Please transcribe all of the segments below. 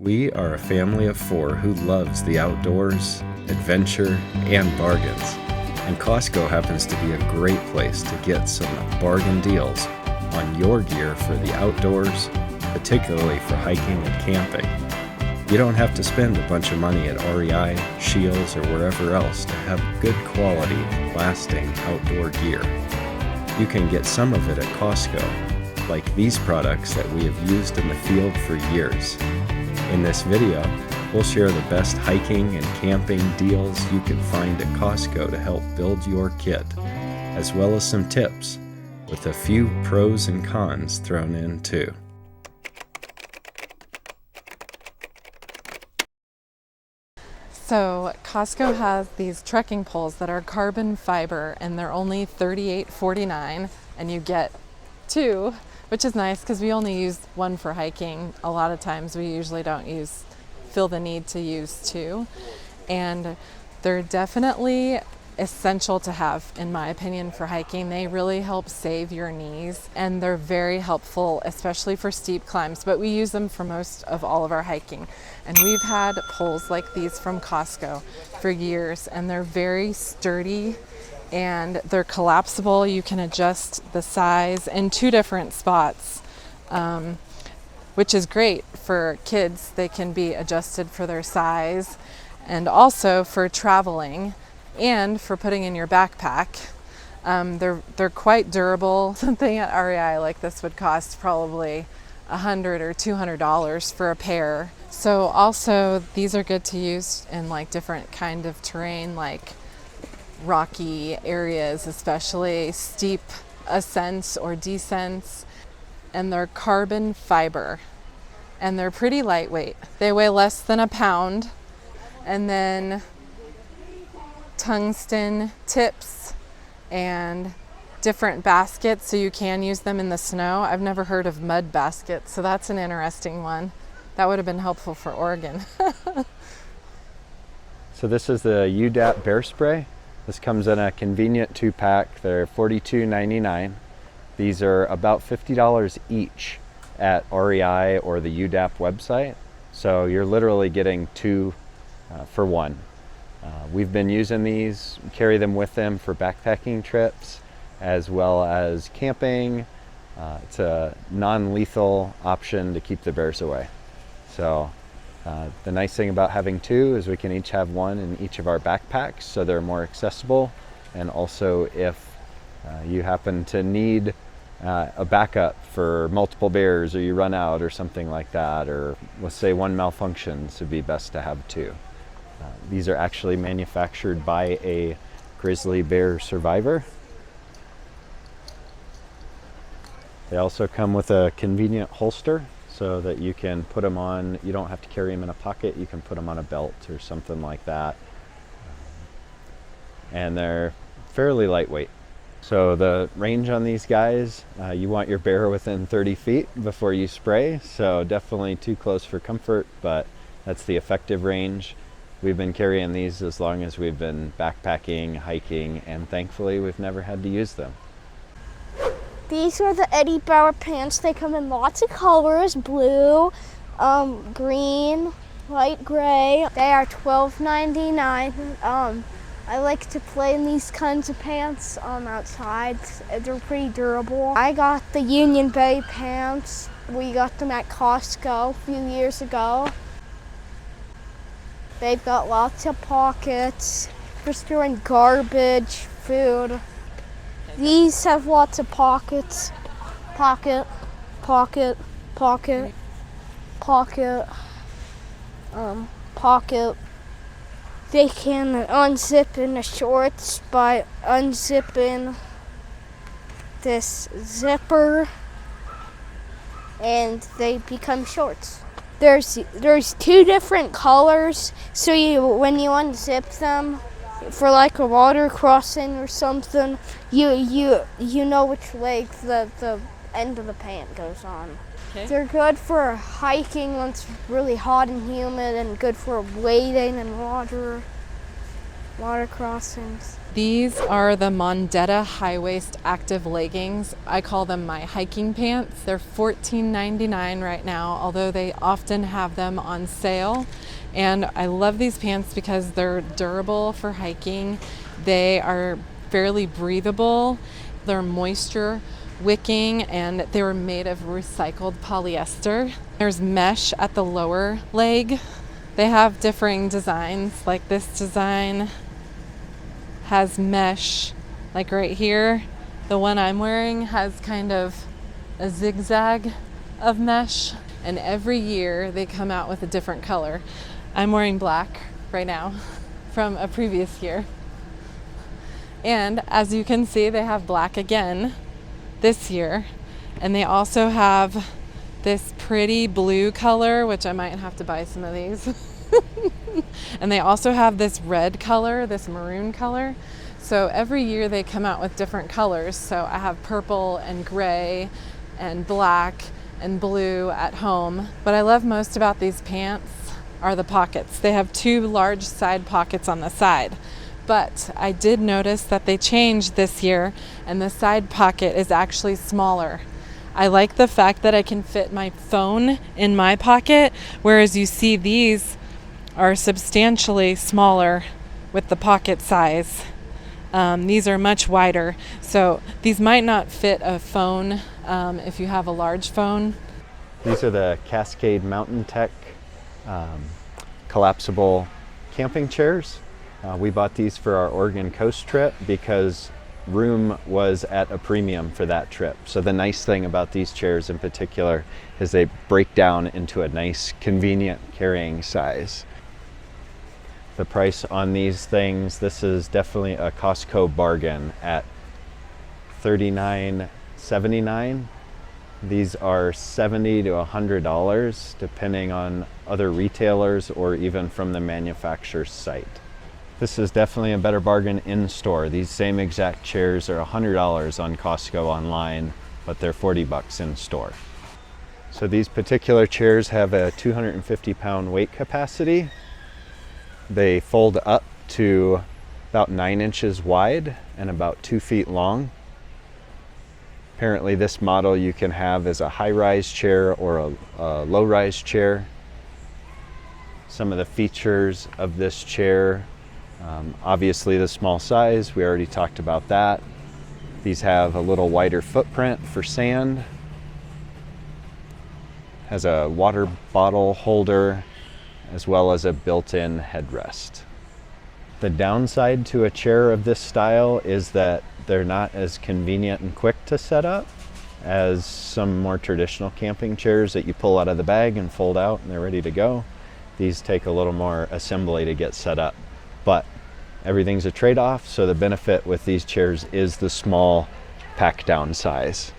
We are a family of 4 who loves the outdoors, adventure, and bargains. And Costco happens to be a great place to get some bargain deals on your gear for the outdoors, particularly for hiking and camping. You don't have to spend a bunch of money at REI, Scheels, or wherever else to have good quality, lasting outdoor gear. You can get some of it at Costco, like these products that we have used in the field for years. In this video, we'll share the best hiking and camping deals you can find at Costco to help build your kit, as well as some tips, with a few pros and cons thrown in too. So Costco has these trekking poles that are carbon fiber and they're only $38.49 and you get 2, which is nice because we only use 1 for hiking. A lot of times we usually don't feel the need to use 2. And they're definitely essential to have, in my opinion, for hiking. They really help save your knees and they're very helpful, especially for steep climbs, but we use them for most of all of our hiking. And we've had poles like these from Costco for years and they're very sturdy and they're collapsible. You can adjust the size in 2 different spots, which is great for kids. They can be adjusted for their size and also for traveling and for putting in your backpack. They're quite durable. Something at REI like this would cost probably $100 or $200 for a pair. So also these are good to use in like different kind of terrain, like rocky areas, especially steep ascents or descents. And they're carbon fiber and they're pretty lightweight. They weigh less than a pound. And then tungsten tips and different baskets so you can use them in the snow. I've never heard of mud baskets, so that's an interesting one. That would have been helpful for Oregon. So this is the UDAP bear spray. This comes in a convenient 2-pack. They're $42.99. These are about $50 each at REI or the UDAP website. So you're literally getting 2 for 1. We've been using these, carry them with them for backpacking trips as well as camping. It's a non-lethal option to keep the bears away. So the nice thing about having 2 is we can each have 1 in each of our backpacks, so they're more accessible. And also if you happen to need a backup for multiple bears, or you run out or something like that, or let's say 1 malfunctions, it'd be best to have 2. These are actually manufactured by a grizzly bear survivor. They also come with a convenient holster so that you can put them on. You don't have to carry them in a pocket. You can put them on a belt or something like that. And they're fairly lightweight. So the range on these guys, you want your bear within 30 feet before you spray. So definitely too close for comfort, but that's the effective range. We've been carrying these as long as we've been backpacking, hiking, and thankfully we've never had to use them. These are the Bauer pants. They come in lots of colors: blue, green, light gray. They are $12.99. I like to play in these kinds of pants outside. They're pretty durable. I got the Union Bay pants. We got them at Costco a few years ago. They've got lots of pockets for storing garbage, food. These have lots of pockets. Pocket, pocket, pocket, pocket, pocket. They can unzip in the shorts by unzipping this zipper, and they become shorts. There's 2 different colors, so when you unzip them for like a water crossing or something, you know which leg the end of the pant goes on. Okay. They're good for hiking when it's really hot and humid, and good for wading in water. water crossings. These are the Mondetta high waist active leggings. I call them my hiking pants. They're $14.99 right now, although they often have them on sale. And I love these pants because they're durable for hiking. They are fairly breathable. They're moisture wicking, and they were made of recycled polyester. There's mesh at the lower leg. They have differing designs, like this design has mesh, like right here. The one I'm wearing has kind of a zigzag of mesh, and every year they come out with a different color. I'm wearing black right now from a previous year. And as you can see, they have black again this year. And they also have this pretty blue color, which I might have to buy some of these. And they also have this red color, this maroon color. So every year they come out with different colors. So I have purple and gray and black and blue at home. What I love most about these pants are the pockets. They have 2 large side pockets on the side. But I did notice that they changed this year, and the side pocket is actually smaller. I like the fact that I can fit my phone in my pocket, whereas you see these are substantially smaller with the pocket size. These are much wider, so these might not fit a phone if you have a large phone. These are the Cascade Mountain Tech collapsible camping chairs. We bought these for our Oregon coast trip because room was at a premium for that trip. So the nice thing about these chairs in particular is they break down into a nice convenient carrying size. The price on these things, this is definitely a Costco bargain at $39.79. These are $70 to $100 depending on other retailers or even from the manufacturer's site. This is definitely a better bargain in store. These same exact chairs are $100 on Costco online, but they're $40 in store. So these particular chairs have a 250-pound weight capacity. They fold up to about 9 inches wide and about 2 feet long. Apparently this model you can have as a high-rise chair or a low-rise chair. Some of the features of this chair, obviously the small size, we already talked about that. These have a little wider footprint for sand. Has a water bottle holder as well as a built-in headrest. The downside to a chair of this style is that they're not as convenient and quick to set up as some more traditional camping chairs that you pull out of the bag and fold out and they're ready to go. These take a little more assembly to get set up, but everything's a trade-off, so the benefit with these chairs is the small pack down size.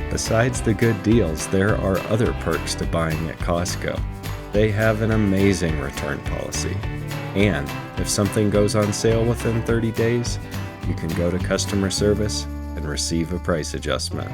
Besides the good deals, there are other perks to buying at Costco. They have an amazing return policy. And if something goes on sale within 30 days, you can go to customer service and receive a price adjustment.